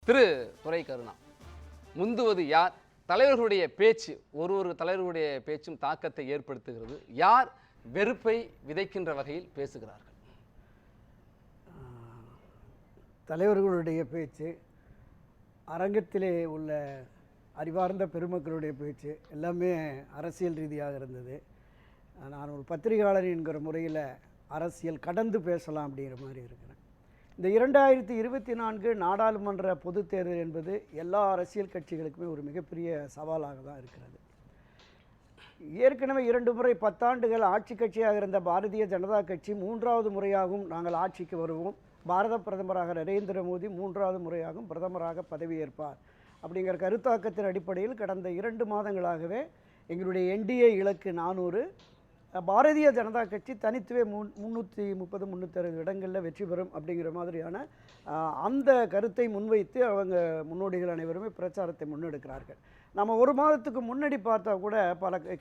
திரு துரை கருணா, முந்துவது யார்? தலைவர்களுடைய பேச்சு, ஒரு தலைவர்களுடைய பேச்சும் தாக்கத்தை ஏற்படுத்துகிறது. யார் வெறுப்பை விதைக்கின்ற வகையில் பேசுகிறார்கள்? தலைவர்களுடைய பேச்சு, அரங்கத்திலே உள்ள அறிவார்ந்த பெருமக்களுடைய பேச்சு எல்லாமே அரசியல் ரீதியாக இருந்தது. நான் ஒரு பத்திரிகையாளர் என்கிற முறையில் அரசியல் கடந்து பேசலாம் அப்படிங்கிற மாதிரி இருக்கிறேன். இந்த 2024 நாடாளுமன்ற பொதுத் தேர்தல் என்பது எல்லா அரசியல் கட்சிகளுக்குமே ஒரு மிகப்பெரிய சவாலாக தான் இருக்கிறது. ஏற்கனவே 2 முறை 10 ஆண்டுகள் ஆட்சி கட்சியாக இருந்த பாரதிய ஜனதா கட்சி 3வது முறையாகவும் நாங்கள் ஆட்சிக்கு வருவோம், பாரத பிரதமராக நரேந்திர மோடி 3வது முறையாகவும் பிரதமராக பதவியேற்பார் அப்படிங்கிற கருத்தாக்கத்தின் அடிப்படையில் கடந்த 2 மாதங்களாகவே எங்களுடைய என்டிஏ இலக்கு 400, பாரதிய ஜனதா கட்சி தனித்துவே 330-360 இடங்களில் வெற்றி பெறும் அப்படிங்கிற மாதிரியான அந்த கருத்தை முன்வைத்து அவங்க முன்னோடிகள் அனைவருமே பிரச்சாரத்தை முன்னெடுக்கிறார்கள். நம்ம ஒரு மாதத்துக்கு முன்னாடி பார்த்தா கூட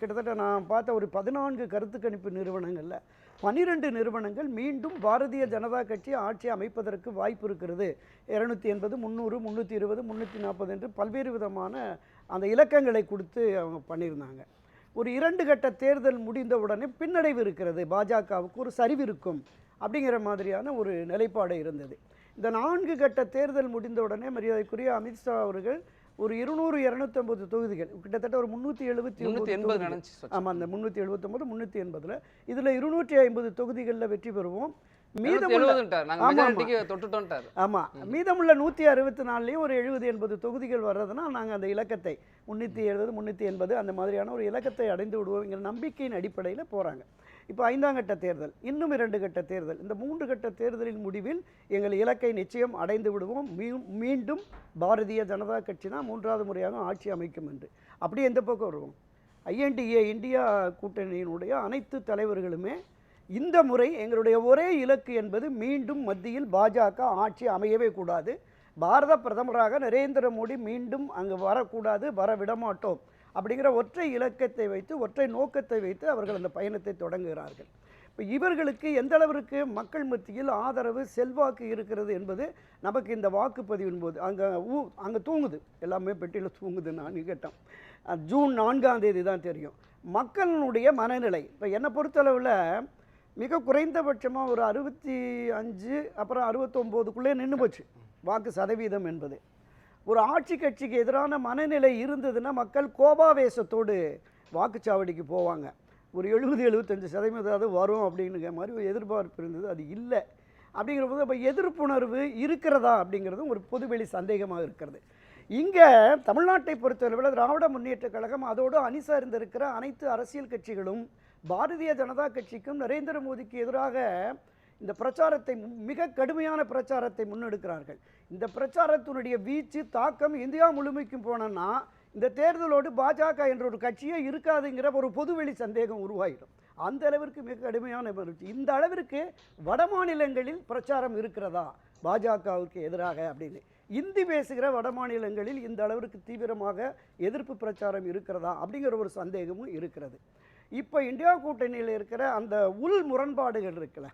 கிட்டத்தட்ட நான் பார்த்த ஒரு 14 கருத்து கணிப்பு நிறுவனங்களில் 12 நிறுவனங்கள் மீண்டும் பாரதிய ஜனதா கட்சி ஆட்சி அமைப்பதற்கு வாய்ப்பு இருக்கிறது, 280, 300, 320, 340 என்று பல்வேறு விதமான அந்த இலக்கங்களை கொடுத்து அவங்க பண்ணியிருந்தாங்க. ஒரு 2 கட்ட தேர்தல் முடிந்தவுடனே பின்னடைவு இருக்கிறது, பாஜகவுக்கு ஒரு சரிவு இருக்கும் அப்படிங்கிற மாதிரியான ஒரு நிலைப்பாடு இருந்தது. இந்த 4 கட்ட தேர்தல் முடிந்தவுடனே மரியாதைக்குரிய அமித்ஷா அவர்கள் ஒரு 200-250 தொகுதிகள், கிட்டத்தட்ட ஒரு 379, ஆமாம், அந்த 379, 380, இதில் 250 தொகுதிகளில் வெற்றி பெறுவோம். மீதமுள்ள 164லையும் ஒரு 70-80 தொகுதிகள் வர்றதுனா நாங்கள் அந்த இலக்கத்தை 370, 380 அந்த மாதிரியான ஒரு இலக்கத்தை அடைந்து விடுவோங்கிற நம்பிக்கையின் அடிப்படையில் போகிறாங்க. இப்போ 5ஆம் கட்ட தேர்தல், இன்னும் 2 கட்ட தேர்தல், இந்த 3 கட்ட தேர்தலின் முடிவில் எங்கள் இலக்கை நிச்சயம் அடைந்து விடுவோம், மீண்டும் பாரதிய ஜனதா கட்சி தான் 3வது முறையாக ஆட்சி அமைக்கும் என்று. அப்படி எந்த பக்கம் வருவோம்? INDA இந்தியா கூட்டணியினுடைய அனைத்து தலைவர்களுமே இந்த முறை எங்களுடைய ஒரே இலக்கு என்பது மீண்டும் மத்தியில் பாஜக ஆட்சி அமையவே கூடாது, பாரத பிரதமராக நரேந்திர மோடி மீண்டும் அங்கு வரக்கூடாது, வர விடமாட்டோம் அப்படிங்கிற ஒற்றை இலக்கத்தை வைத்து, ஒற்றை நோக்கத்தை வைத்து அவர்கள் அந்த பயணத்தை தொடங்குகிறார்கள். இப்போ இவர்களுக்கு எந்த அளவிற்கு மக்கள் மத்தியில் ஆதரவு செல்வாக்கு இருக்கிறது என்பது நமக்கு இந்த வாக்குப்பதிவின் போது அங்கே தூங்குது, எல்லாமே பெட்டியில் தூங்குது. நான் கேட்டேன், ஜூன் 4ஆம் தேதி தான் தெரியும் மக்களுடைய மனநிலை. இப்போ என்னை பொறுத்தளவில் மிக குறைந்தபட்சமாக ஒரு 65, அப்புறம் 69க்குள்ளே நின்று போச்சு வாக்கு சதவீதம் என்பது. ஒரு ஆட்சி கட்சிக்கு எதிரான மனநிலை இருந்ததுன்னா மக்கள் கோபாவேசத்தோடு வாக்குச்சாவடிக்கு போவாங்க. ஒரு 70-75% வரும் அப்படிங்கிற மாதிரி ஒரு எதிர்பார்ப்பு இருந்தது, அது இல்லை. அப்படிங்கிற போது அப்போ எதிர்ப்புணர்வு இருக்கிறதா அப்படிங்கிறதும் ஒரு பொதுவெளி சந்தேகமாக இருக்கிறது. இங்கே தமிழ்நாட்டை பொறுத்தளவில் திராவிட முன்னேற்றக் கழகம் அதோடு அணி சார்ந்திருக்கிற அனைத்து அரசியல் கட்சிகளும் பாரதிய ஜனதா கட்சிக்கும் நரேந்திர மோடிக்கு எதிராக இந்த பிரச்சாரத்தை, மிக கடுமையான பிரச்சாரத்தை முன்னெடுக்கிறார்கள். இந்த பிரச்சாரத்தினுடைய வீச்சு, தாக்கம் இந்தியா முழுமைக்கும் போனோன்னா இந்த தேர்தலோடு பாஜக என்ற ஒரு கட்சியே இருக்காதுங்கிற ஒரு பொதுவெளி சந்தேகம் உருவாகிடும். அந்த அளவிற்கு மிக கடுமையான முயற்சி. இந்த அளவிற்கு வட மாநிலங்களில் பிரச்சாரம் இருக்கிறதா பாஜகவுக்கு எதிராக அப்படின்னு, இந்தி பேசுகிற வட மாநிலங்களில் இந்த அளவிற்கு தீவிரமாக எதிர்ப்பு பிரச்சாரம் இருக்கிறதா அப்படிங்கிற ஒரு சந்தேகமும் இருக்கிறது. இப்போ இந்தியா கூட்டணியில் இருக்கிற அந்த உள் முரண்பாடுகள் இருக்குல்ல,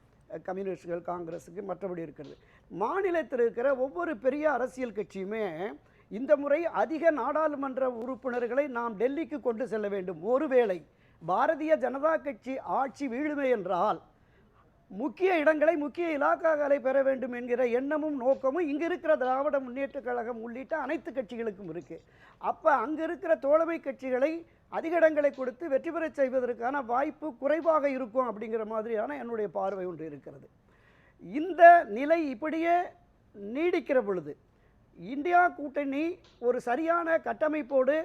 கம்யூனிஸ்டுகள், காங்கிரஸுக்கு மற்றபடி இருக்கிறது. மாநிலத்தில் இருக்கிற ஒவ்வொரு பெரிய அரசியல் கட்சியுமே இந்த முறை அதிக நாடாளுமன்ற உறுப்பினர்களை நாம் டெல்லிக்கு கொண்டு செல்ல வேண்டும், ஒருவேளை பாரதிய ஜனதா கட்சி ஆட்சி வீழுமே என்றால் முக்கிய இடங்களை, முக்கிய இலாக்காக்களை பெற வேண்டும் என்கிற எண்ணமும் நோக்கமும் இங்கே இருக்கிற திராவிட முன்னேற்றக் கழகம் உள்ளிட்ட அனைத்து கட்சிகளுக்கும் இருக்குது. அப்போ அங்கே இருக்கிற தோழமை கட்சிகளை அதிக இடங்களை கொடுத்து வெற்றி பெற செய்வதற்கான வாய்ப்பு குறைவாக இருக்கும் அப்படிங்கிற மாதிரியான என்னுடைய பார்வை ஒன்று இருக்கிறது. இந்த நிலை இப்படியே நீடிக்கிற பொழுது இந்தியா கூட்டணி ஒரு சரியான கட்டமைப்போடு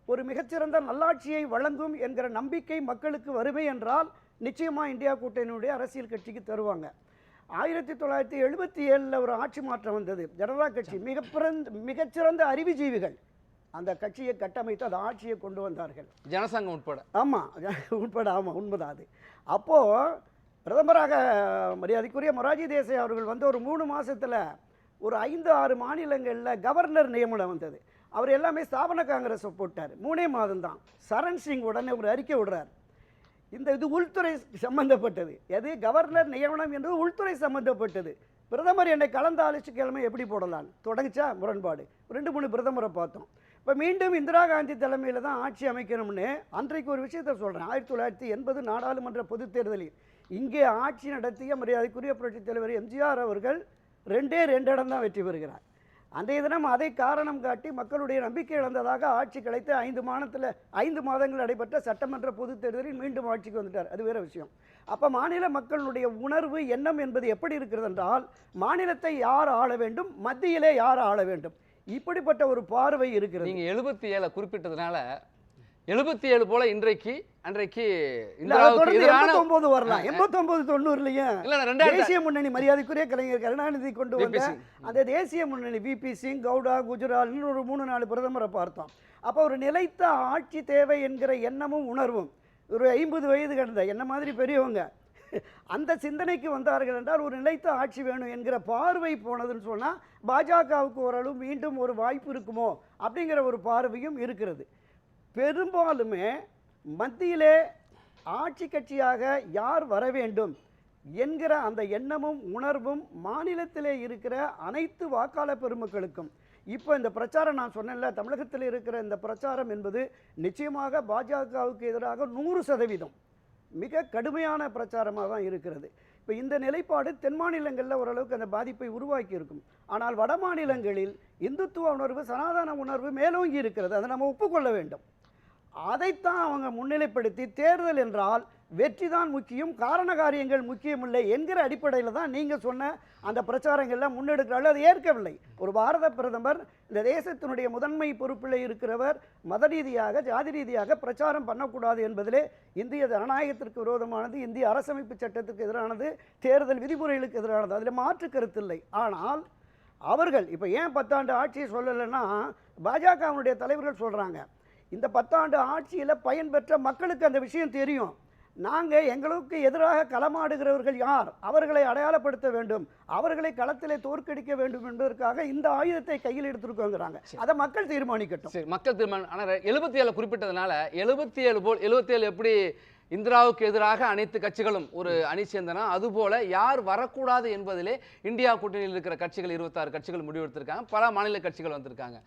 ஒரு மிகச்சிறந்த நல்லாட்சியை வழங்கும் என்கிற நம்பிக்கை மக்களுக்கு வருமே என்றால் நிச்சயமாக இந்தியா கூட்டணியுடைய அரசியல் கட்சிக்கு தருவாங்க. 1977 ஒரு ஆட்சி மாற்றம் வந்தது, ஜனதா கட்சி மிகச்சிறந்த அறிவுஜீவிகள் அந்த கட்சியை கட்டமைத்து அந்த ஆட்சியை கொண்டு வந்தார்கள், ஜனசங்கம் உட்பட. ஆமாம், ஆமாம், உண்மைதான் அது. அப்போது பிரதமராக மரியாதைக்குரிய மொராஜி தேசாய் அவர்கள் வந்து ஒரு 3 மாதத்தில் ஒரு 5-6 மாநிலங்களில் கவர்னர் நியமனம் வந்தது. அவர் எல்லாமே ஸ்தாபன காங்கிரஸை போட்டார். 3 மாதம் தான். சரண் சிங் உடனே ஒரு அறிக்கை விடுறார், இது உள்துறை சம்பந்தப்பட்டது, எது கவர்னர் நியமனம் என்பது உள்துறை சம்பந்தப்பட்டது, பிரதமர் என்னை கலந்து ஆலோசிச்சு கிழமை எப்படி போடலாம் தொடங்கிச்சா முரண்பாடு. 2-3 பிரதமரை பார்த்தோம். இப்போ மீண்டும் இந்திரா காந்தி தலைமையில் தான் ஆட்சி அமைக்கணும்னு அன்றைக்கு ஒரு விஷயத்தை சொல்கிறேன். 1980 நாடாளுமன்ற பொதுத் தேர்தலில் இங்கே ஆட்சி நடத்திய மரியாதைக்குரிய புரட்சித் தலைவர் எம்ஜிஆர் அவர்கள் 2 இடம் தான் வெற்றி பெறுகிறார். அன்றைய தினம் அதை காரணம் காட்டி மக்களுடைய நம்பிக்கை இழந்ததாக ஆட்சி கலைத்து 5 மாதங்கள் நடைபெற்ற சட்டமன்ற பொதுத் தேர்தலில் மீண்டும் ஆட்சிக்கு வந்துட்டார். அது வேறு விஷயம். அப்போ மாநில மக்களுடைய உணர்வு எண்ணம் என்பது எப்படி இருக்கிறது என்றால், மாநிலத்தை யார் ஆள வேண்டும், மத்தியிலே யார் ஆள வேண்டும், இப்படிப்பட்ட ஒரு பார்வை இருக்கிறது. நீங்க 77 குறிப்பிட்டதுனால 77 போல அன்றைக்கு இந்திராவுக்கு எதிரான 89 வரலாம். 89 90 தேசிய முன்னணி மரியாதைக்குரிய கலைஞர் கருணாநிதி கொண்டு வந்த அந்த தேசிய முன்னணி விபி சிங், கவுடா, குஜரால், ஒரு 3-4 பிரதமரை பார்த்தோம். அப்போ ஒரு நிலைத்த ஆட்சி தேவை என்கிற எண்ணமும் உணர்வும் ஒரு 50 வயது கடந்த என்ன மாதிரி பெரியவங்க அந்த சிந்தனைக்கு வந்தார்கள் என்றால் ஒரு நிலைத்த ஆட்சி வேணும் என்கிற பார்வை போனதுன்னு சொன்னால் பாஜகவுக்கு ஓரளவு மீண்டும் ஒரு வாய்ப்பு இருக்குமோ அப்படிங்கிற ஒரு பார்வையும் இருக்கிறது. பெரும்பாலுமே மத்தியிலே ஆட்சி கட்சியாக யார் வர வேண்டும் என்கிற அந்த எண்ணமும் உணர்வும் மாநிலத்திலே இருக்கிற அனைத்து வாக்காளர் பெருமக்களுக்கும் இப்போ இந்த பிரச்சாரம் நான் சொன்னேன்ல, தமிழகத்தில் இருக்கிற இந்த பிரச்சாரம் என்பது நிச்சயமாக பாஜகவுக்கு எதிராக 100% மிக கடுமையான பிரச்சாரமாக தான் இருக்கிறது. இப்போ இந்த நிலைப்பாடு தென் மாநிலங்களில் ஓரளவுக்கு அந்த பாதிப்பை உருவாக்கி இருக்கும். ஆனால் வட மாநிலங்களில் இந்துத்துவ உணர்வு, சனாதன உணர்வு மேலோங்கி இருக்கிறது. அதை நம்ம ஒப்புக்கொள்ள வேண்டும். அதைத்தான் அவங்க முன்னிலைப்படுத்தி தேர்தல் என்றால் வெற்றி தான் முக்கியம், காரண காரியங்கள் முக்கியமில்லை என்கிற அடிப்படையில் தான் நீங்கள் சொன்ன அந்த பிரச்சாரங்கள்லாம் முன்னெடுக்கிறார்கள். அது ஏற்கவில்லை. ஒரு பாரத பிரதமர், இந்த தேசத்தினுடைய முதன்மை பொறுப்பில் இருக்கிறவர், மத ரீதியாக ஜாதி ரீதியாக பிரச்சாரம் பண்ணக்கூடாது என்பதிலே இந்திய ஜனநாயகத்திற்கு விரோதமானது, இந்திய அரசமைப்பு சட்டத்திற்கு எதிரானது, தேர்தல் விதிமுறைகளுக்கு எதிரானது, அதில் மாற்று கருத்தில்லை. ஆனால் அவர்கள் இப்போ ஏன் 10 ஆண்டு ஆட்சியை சொல்லலைன்னா, பாஜகவுடைய தலைவர்கள் சொல்கிறாங்க இந்த 10 ஆண்டு ஆட்சியில் பயன்பெற்ற மக்களுக்கு அந்த விஷயம் தெரியும். நாங்கள் எங்களுக்கு எதிராக களமாடுகிறவர்கள் யார், அவர்களை அடையாளப்படுத்த வேண்டும், அவர்களை களத்திலே தோற்கடிக்க வேண்டும் என்பதற்காக இந்த ஆயுதத்தை கையில் எடுத்துருக்கோங்கிறாங்க. அதை மக்கள் தீர்மானிக்கட்டும். சரி, மக்கள் தீர்மானம். ஆனால் 77 குறிப்பிட்டதுனால 77 எப்படி இந்திராவுக்கு எதிராக அனைத்து கட்சிகளும் ஒரு அணி சேர்ந்தனா, அதுபோல யார் வரக்கூடாது என்பதிலே இந்தியா கூட்டணியில் இருக்கிற கட்சிகள் 26 கட்சிகள் முடிவெடுத்திருக்காங்க. பல மாநில கட்சிகள் வந்திருக்காங்க.